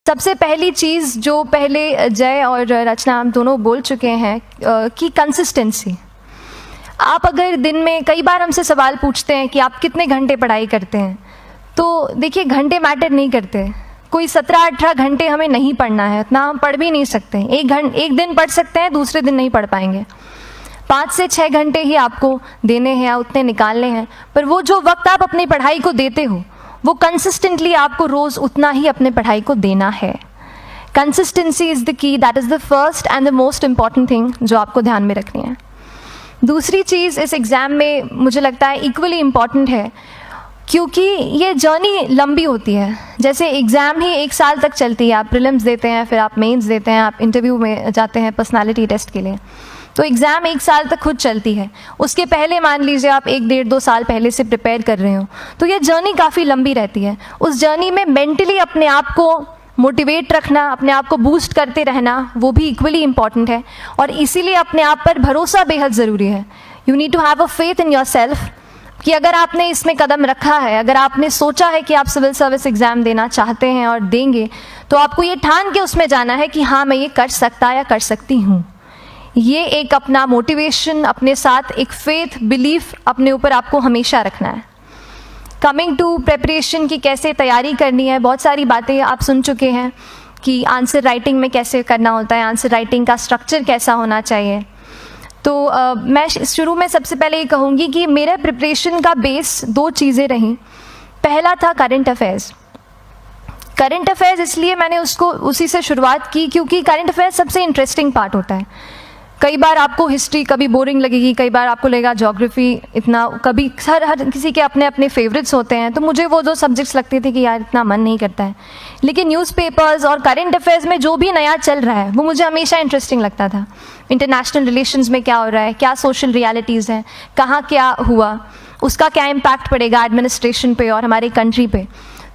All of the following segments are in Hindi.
सबसे पहली चीज़ जो पहले जय और रचना हम दोनों बोल चुके हैं कि कंसिस्टेंसी। आप अगर दिन में, कई बार हमसे सवाल पूछते हैं कि आप कितने घंटे पढ़ाई करते हैं, तो देखिए घंटे मैटर नहीं करते। कोई 17-18 घंटे हमें नहीं पढ़ना है, उतना हम पढ़ भी नहीं सकते। एक दिन पढ़ सकते हैं, दूसरे दिन नहीं पढ़ पाएंगे। 5 से 6 घंटे ही आपको देने हैं या उतने निकालने हैं, पर वो जो वक्त आप अपनी पढ़ाई को देते हो वो कंसिस्टेंटली आपको रोज़ उतना ही अपने पढ़ाई को देना है। Consistency is the key, that is the first and the most important thing जो आपको ध्यान में रखनी है। दूसरी चीज़ इस एग्ज़ाम में मुझे लगता है इक्वली इम्पॉर्टेंट है, क्योंकि ये जर्नी लंबी होती है। जैसे एग्ज़ाम ही 1 साल तक चलती है, आप प्रीलिम्स देते हैं, फिर आप मेंस देते हैं, आप इंटरव्यू में जाते हैं पर्सनालिटी टेस्ट के लिए, तो एग्ज़ाम 1 साल तक खुद चलती है। उसके पहले मान लीजिए आप 1-1.5-2 साल पहले से प्रिपेयर कर रहे हो, तो ये जर्नी काफ़ी लंबी रहती है। उस जर्नी में मेंटली अपने आप को मोटिवेट रखना, अपने आप को बूस्ट करते रहना, वो भी इक्वली इम्पॉर्टेंट है। और इसीलिए अपने आप पर भरोसा बेहद ज़रूरी है। You need to have a faith in yourself कि अगर आपने इसमें कदम रखा है, अगर आपने सोचा है कि आप सिविल सर्विस एग्ज़ाम देना चाहते हैं और देंगे, तो आपको ये ठान के उसमें जाना है कि हाँ मैं ये कर सकता या कर सकती हूँ। ये एक अपना मोटिवेशन, अपने साथ एक फेथ, बिलीफ अपने ऊपर आपको हमेशा रखना है। कमिंग टू प्रेपरेशन की कैसे तैयारी करनी है, बहुत सारी बातें आप सुन चुके हैं कि आंसर राइटिंग में कैसे करना होता है, आंसर राइटिंग का स्ट्रक्चर कैसा होना चाहिए। तो मैं शुरू में सबसे पहले ये कहूँगी कि मेरे प्रिपरेशन का बेस 2 चीज़ें रहीं। पहला था करंट अफेयर्स। करंट अफेयर्स इसलिए मैंने उसको उसी से शुरुआत की क्योंकि करंट अफेयर्स सबसे इंटरेस्टिंग पार्ट होता है। कई बार आपको हिस्ट्री कभी बोरिंग लगेगी, कई बार आपको लगेगा ज्योग्राफी इतना, कभी हर किसी के अपने अपने फेवरेट्स होते हैं। तो मुझे वो 2 सब्जेक्ट्स लगते थे कि यार इतना मन नहीं करता है, लेकिन न्यूज़पेपर्स और करंट अफेयर्स में जो भी नया चल रहा है वो मुझे हमेशा इंटरेस्टिंग लगता था। इंटरनेशनल रिलेशंस में क्या हो रहा है, क्या सोशल रियलिटीज़ हैं, कहाँ क्या हुआ, उसका क्या इम्पैक्ट पड़ेगा एडमिनिस्ट्रेशन पे और हमारे कंट्री पे,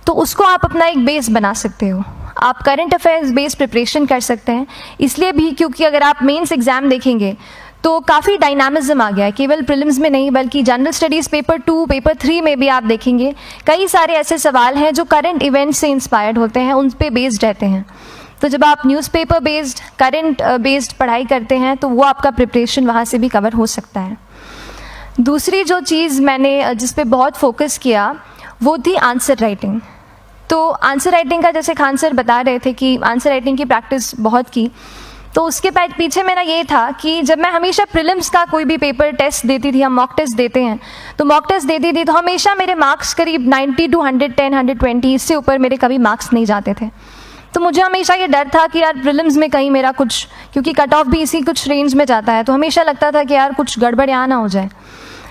तो उसको आप अपना एक बेस बना सकते हो। आप करंट अफेयर्स बेस्ड प्रिपरेशन कर सकते हैं, इसलिए भी क्योंकि अगर आप मेंस एग्ज़ाम देखेंगे तो काफ़ी डायनामिज्म आ गया है, केवल प्रीलिम्स में नहीं बल्कि जनरल स्टडीज़ पेपर 2, पेपर 3 में भी आप देखेंगे कई सारे ऐसे सवाल हैं जो करंट इवेंट से इंस्पायर्ड होते हैं, उन पे बेस्ड रहते हैं। तो जब आप न्यूज़पेपर बेस्ड, करंट बेस्ड पढ़ाई करते हैं तो वो आपका प्रिपरेशन वहाँ से भी कवर हो सकता है। दूसरी जो चीज़ मैंने जिस पे बहुत फोकस किया वो थी आंसर राइटिंग। तो आंसर राइटिंग का, जैसे खान सर बता रहे थे कि आंसर राइटिंग की प्रैक्टिस बहुत की, तो उसके पीछे मेरा ये था कि जब मैं हमेशा प्रीलिम्स का कोई भी पेपर टेस्ट देती थी, हम मॉक टेस्ट देते हैं, तो मॉक टेस्ट देती थी तो हमेशा मेरे मार्क्स करीब 90 to 110, 120, इससे ऊपर मेरे कभी मार्क्स नहीं जाते थे। तो मुझे हमेशा ये डर था कि यार प्रीलिम्स में कहीं मेरा कुछ, क्योंकि कट ऑफ भी इसी कुछ रेंज में जाता है, तो हमेशा लगता था कि यार कुछ गड़बड़ यहाँ ना हो जाए।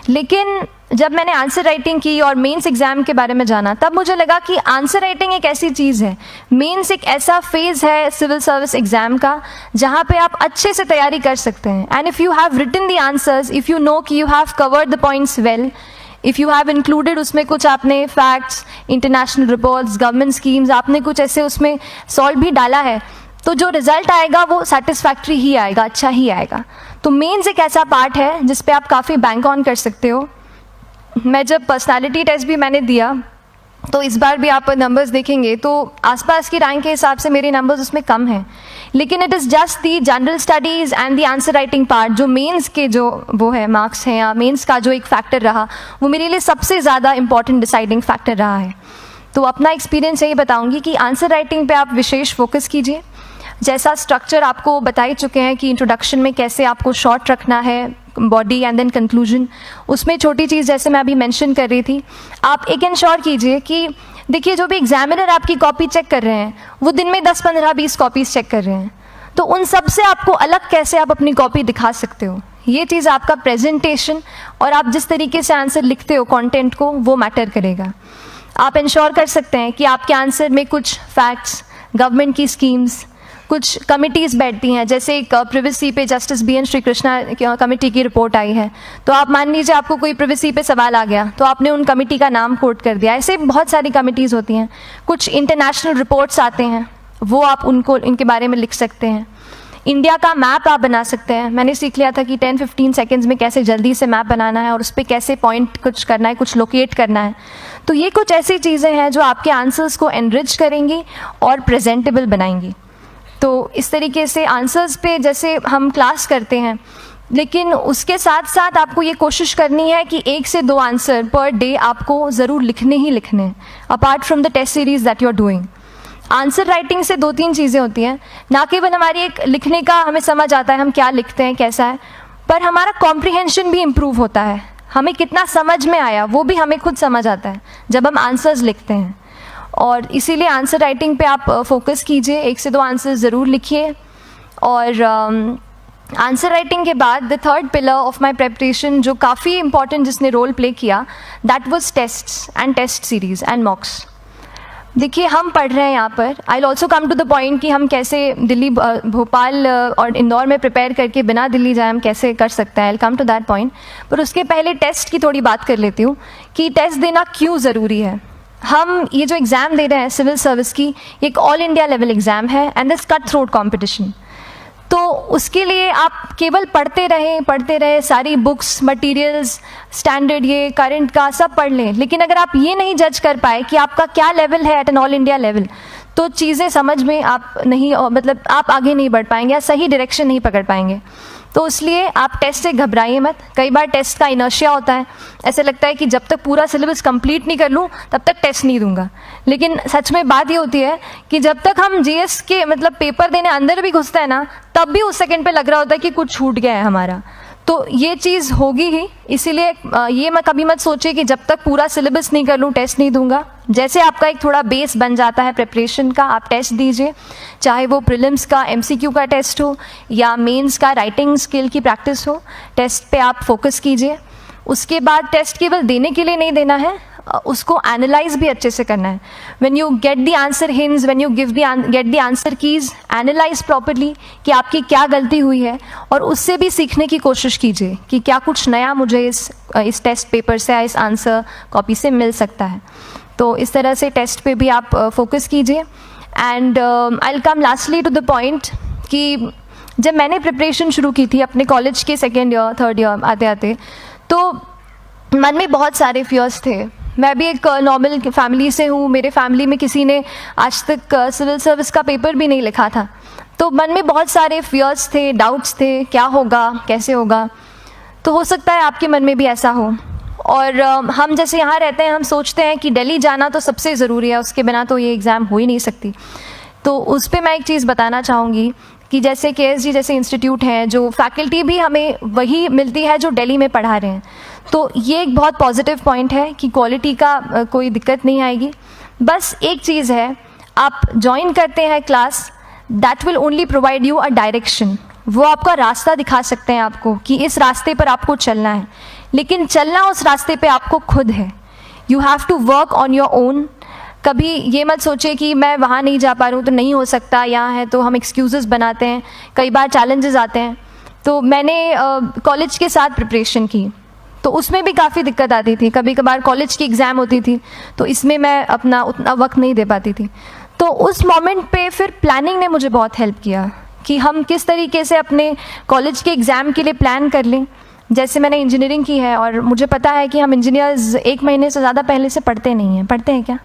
लेकिन जब मैंने आंसर राइटिंग की और मेंस एग्ज़ाम के बारे में जाना, तब मुझे लगा कि आंसर राइटिंग एक ऐसी चीज़ है, मेंस एक ऐसा फेज़ है सिविल सर्विस एग्ज़ाम का जहाँ पे आप अच्छे से तैयारी कर सकते हैं। And if you have written the answers, if you know कि you have covered the points well, if you have included उसमें कुछ आपने facts, international reports, government schemes, आपने कुछ ऐसे उसमें सॉल्व भी डाला है, तो जो रिजल्ट आएगा वो सेटिस्फैक्ट्री ही आएगा, अच्छा ही आएगा। तो मेंस एक ऐसा पार्ट है जिस पे आप काफ़ी बैंक ऑन कर सकते हो। मैं जब पर्सनालिटी टेस्ट भी मैंने दिया, तो इस बार भी आप नंबर्स देखेंगे तो आसपास की रैंक के हिसाब से मेरे नंबर्स उसमें कम हैं, लेकिन it is just the general studies and the answer writing part, जो मेंस के जो वो है मार्क्स हैं या मेंस का जो एक फैक्टर रहा, वो मेरे लिए सबसे ज़्यादा इंपॉर्टेंट डिसाइडिंग फैक्टर रहा है। तो अपना एक्सपीरियंस यही बताऊँगी कि आंसर राइटिंग पर आप विशेष फोकस कीजिए। जैसा स्ट्रक्चर आपको बता ही चुके हैं कि इंट्रोडक्शन में कैसे आपको शॉर्ट रखना है, बॉडी एंड देन कंक्लूजन, उसमें छोटी चीज़ जैसे मैं अभी मेंशन कर रही थी, आप एक इंश्योर कीजिए कि देखिए जो भी एग्जामिनर आपकी कॉपी चेक कर रहे हैं वो दिन में 10, 15, 20 कॉपीज़ चेक कर रहे हैं, तो उन सब से आपको अलग कैसे आप अपनी कॉपी दिखा सकते हो, ये चीज़ आपका प्रेजेंटेशन और आप जिस तरीके से आंसर लिखते हो कंटेंट को, वो मैटर करेगा। आप इंश्योर कर सकते हैं कि आपके आंसर में कुछ फैक्ट्स, गवर्नमेंट की स्कीम्स, कुछ कमिटीज़ बैठती हैं, जैसे एक प्रिवेसी पे जस्टिस BN श्रीकृष्णा कमेटी की रिपोर्ट आई है, तो आप मान लीजिए आपको कोई प्रिवेसी पे सवाल आ गया तो आपने उन कमेटी का नाम कोट कर दिया। ऐसे बहुत सारी कमिटीज़ होती हैं। कुछ इंटरनेशनल रिपोर्ट्स आते हैं, वो आप उनको इनके बारे में लिख सकते हैं। इंडिया का मैप आप बना सकते हैं। मैंने सीख लिया था कि 10-15 सेकेंड्स में कैसे जल्दी से मैप बनाना है और उस पर कैसे पॉइंट कुछ करना है, कुछ लोकेट करना है। तो ये कुछ ऐसी चीज़ें हैं जो आपके आंसर्स को एनरिच करेंगी और प्रेजेंटेबल बनाएंगी। तो इस तरीके से आंसर्स पे जैसे हम क्लास करते हैं, लेकिन उसके साथ साथ आपको ये कोशिश करनी है कि 1 से 2 आंसर पर डे आपको ज़रूर लिखने ही लिखने हैं, apart from the test series that you are doing. Answer writing से 2-3 चीज़ें होती हैं, ना केवल हमारी एक लिखने का हमें समझ आता है हम क्या लिखते हैं कैसा है, पर हमारा कॉम्प्रिहेंशन भी इम्प्रूव होता है। हमें कितना समझ में आया वो भी हमें खुद समझ आता है जब हम आंसर्स लिखते हैं। और इसीलिए आंसर राइटिंग पे आप फोकस कीजिए, 1 से 2 आंसर ज़रूर लिखिए। और आंसर राइटिंग के बाद the third pillar of my preparation जो काफ़ी इंपॉर्टेंट जिसने रोल प्ले किया, that was tests and test series and mocks. देखिए हम पढ़ रहे हैं यहाँ पर, I will also come to the point कि हम कैसे दिल्ली, भोपाल और इंदौर में प्रिपेयर करके बिना दिल्ली जाए हम कैसे कर सकते हैं, I will come to that point. पर उसके पहले टेस्ट की थोड़ी बात कर लेती हूँ कि टेस्ट देना क्यों ज़रूरी है। हम ये जो एग्ज़ाम दे रहे हैं सिविल सर्विस की, एक ऑल इंडिया लेवल एग्ज़ाम है and this cut throat competition. तो उसके लिए आप केवल पढ़ते रहें, सारी बुक्स, मटेरियल्स, स्टैंडर्ड ये करंट का सब पढ़ लें, लेकिन अगर आप ये नहीं जज कर पाए कि आपका क्या लेवल है at an all India level, तो चीज़ें समझ में आप नहीं, मतलब आप आगे नहीं बढ़ पाएंगे या सही डायरेक्शन नहीं पकड़ पाएंगे। तो इसलिए आप टेस्ट से घबराइए मत। कई बार टेस्ट का इनर्शिया होता है, ऐसे लगता है कि जब तक पूरा सिलेबस कंप्लीट नहीं कर लूँ तब तक टेस्ट नहीं दूंगा, लेकिन सच में बात ये होती है कि जब तक हम जीएस के मतलब पेपर देने अंदर भी घुसते हैं ना, तब भी उस सेकंड पे लग रहा होता है कि कुछ छूट गया है हमारा। तो ये चीज़ होगी ही, इसीलिए ये मैं कभी मत सोचिए कि जब तक पूरा सिलेबस नहीं कर लूँ टेस्ट नहीं दूंगा। जैसे आपका एक थोड़ा बेस बन जाता है प्रिपरेशन का, आप टेस्ट दीजिए, चाहे वो प्रीलिम्स का एमसीक्यू का टेस्ट हो या मेंस का राइटिंग स्किल की प्रैक्टिस हो, टेस्ट पे आप फोकस कीजिए। उसके बाद टेस्ट केवल देने के लिए नहीं देना है, उसको एनालाइज भी अच्छे से करना है। When you get the answer hints, when you get the answer keys, analyse properly कि आपकी क्या गलती हुई है और उससे भी सीखने की कोशिश कीजिए कि क्या कुछ नया मुझे इस टेस्ट पेपर से या इस आंसर कॉपी से मिल सकता है। तो इस तरह से टेस्ट पे भी आप फोकस कीजिए। And I will come lastly to the point कि जब मैंने प्रिपरेशन शुरू की थी अपने कॉलेज के 2nd ईयर 3rd ईयर आते आते, तो मन में बहुत सारे फियर्स थे। मैं भी एक नॉर्मल फैमिली से हूँ, मेरे फैमिली में किसी ने आज तक सिविल सर्विस का पेपर भी नहीं लिखा था, तो मन में बहुत सारे फियर्स थे, डाउट्स थे, क्या होगा, कैसे होगा। तो हो सकता है आपके मन में भी ऐसा हो। और हम जैसे यहाँ रहते हैं, हम सोचते हैं कि दिल्ली जाना तो सबसे ज़रूरी है, उसके बिना तो ये एग्ज़ाम हो ही नहीं सकती। तो उस पर मैं एक चीज़ बताना चाहूँगी कि जैसे KSG जैसे इंस्टीट्यूट हैं, जो फैकल्टी भी हमें वही मिलती है जो दिल्ली में पढ़ा रहे हैं, तो ये एक बहुत पॉजिटिव पॉइंट है कि क्वालिटी का कोई दिक्कत नहीं आएगी। बस एक चीज़ है, आप ज्वाइन करते हैं class, that will only provide you a direction. वो आपका रास्ता दिखा सकते हैं आपको कि इस रास्ते पर आपको चलना है, लेकिन चलना उस रास्ते पे आपको खुद है। You have to work on your own. कभी ये मत सोचे कि मैं वहाँ नहीं जा पा रहा हूँ तो नहीं हो सकता, यहाँ है, तो हम एक्सक्यूज़ेस बनाते हैं। कई बार चैलेंजेस आते हैं। तो मैंने कॉलेज के साथ प्रिपरेशन की, तो उसमें भी काफ़ी दिक्कत आती थी। कभी कभार कॉलेज की एग्ज़ाम होती थी तो इसमें मैं अपना उतना वक्त नहीं दे पाती थी। तो उस मोमेंट पे फिर प्लानिंग ने मुझे बहुत हेल्प किया कि हम किस तरीके से अपने कॉलेज के एग्ज़ाम के लिए प्लान कर लें। जैसे मैंने इंजीनियरिंग की है और मुझे पता है कि हम इंजीनियर्स 1 महीने से ज़्यादा पहले से पढ़ते नहीं हैं। पढ़ते हैं क्या?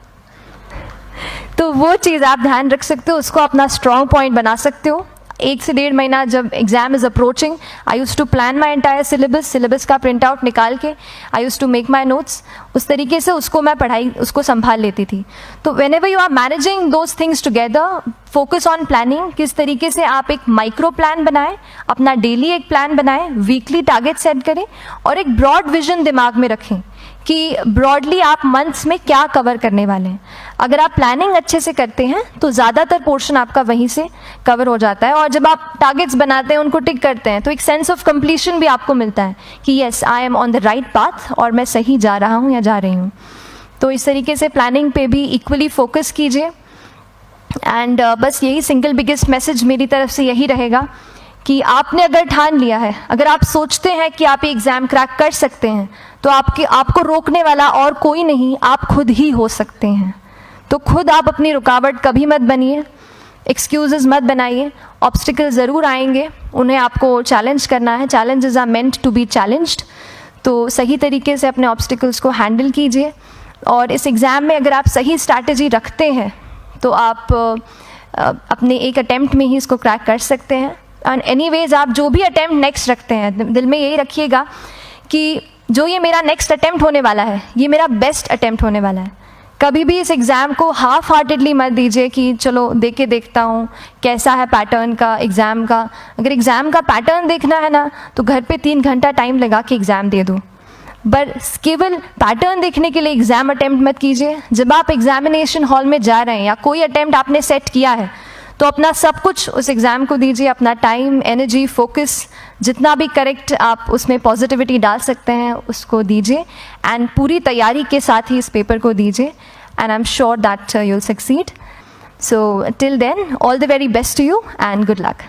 तो वो चीज़ आप ध्यान रख सकते हो, उसको अपना स्ट्रॉन्ग पॉइंट बना सकते हो। 1 से 1.5 महीना जब exam is approaching, I use to plan my entire syllabus का प्रिंट आउट निकाल के I use to make my notes. उस तरीके से उसको मैं उसको संभाल लेती थी। तो whenever you are managing those things together, focus on planning. किस तरीके से आप एक माइक्रो प्लान बनाएं, अपना डेली एक प्लान बनाएं, वीकली टारगेट सेट करें और एक ब्रॉड विजन दिमाग में रखें कि ब्रॉडली आप मंथ्स में क्या कवर करने वाले हैं। अगर आप प्लानिंग अच्छे से करते हैं तो ज़्यादातर पोर्शन आपका वहीं से कवर हो जाता है। और जब आप टारगेट्स बनाते हैं, उनको टिक करते हैं, तो एक सेंस ऑफ कंप्लीशन भी आपको मिलता है कि yes, I am on the right path और मैं सही जा रहा हूँ या जा रही हूँ। तो इस तरीके से प्लानिंग पे भी इक्वली फोकस कीजिए। एंड बस यही सिंगल बिगेस्ट मैसेज मेरी तरफ से यही रहेगा कि आपने अगर ठान लिया है, अगर आप सोचते हैं कि आप ये एग्ज़ाम क्रैक कर सकते हैं, तो आपको रोकने वाला और कोई नहीं, आप खुद ही हो सकते हैं। तो खुद आप अपनी रुकावट कभी मत बनिए। एक्सक्यूजेस मत बनाइए, ऑब्स्टिकल ज़रूर आएंगे, उन्हें आपको चैलेंज करना है, challenges are meant to be challenged. तो सही तरीके से अपने ऑब्स्टिकल्स को हैंडल कीजिए, और इस एग्ज़ाम में अगर आप सही स्ट्रैटेजी रखते हैं तो आप अपने एक अटैम्प्ट में ही इसको क्रैक कर सकते हैं। एंड एनीवेज आप जो भी अटैम्प्ट नेक्स्ट रखते हैं, दिल में यही रखिएगा कि जो ये मेरा नेक्स्ट अटैम्प्ट होने वाला है, ये मेरा बेस्ट अटैम्प्ट होने वाला है। कभी भी इस एग्ज़ाम को हाफ हार्टेडली मत दीजिए कि चलो दे के देखता हूँ कैसा है पैटर्न का एग्ज़ाम का। अगर एग्ज़ाम का पैटर्न देखना है ना, तो घर पे 3 घंटा टाइम लगा के एग्ज़ाम दे दो, बस केवल पैटर्न देखने के लिए एग्ज़ाम अटैम्प्ट मत कीजिए। जब आप एग्जामिनेशन हॉल में जा रहे हैं या कोई अटैम्प्ट आपने सेट किया है, तो अपना सब कुछ उस एग्ज़ाम को दीजिए, अपना टाइम, एनर्जी, फोकस, जितना भी करेक्ट आप उसमें पॉजिटिविटी डाल सकते हैं उसको दीजिए, एंड पूरी तैयारी के साथ ही इस पेपर को दीजिए, and I am sure that you'll succeed. So till then, all the very best to you and good luck.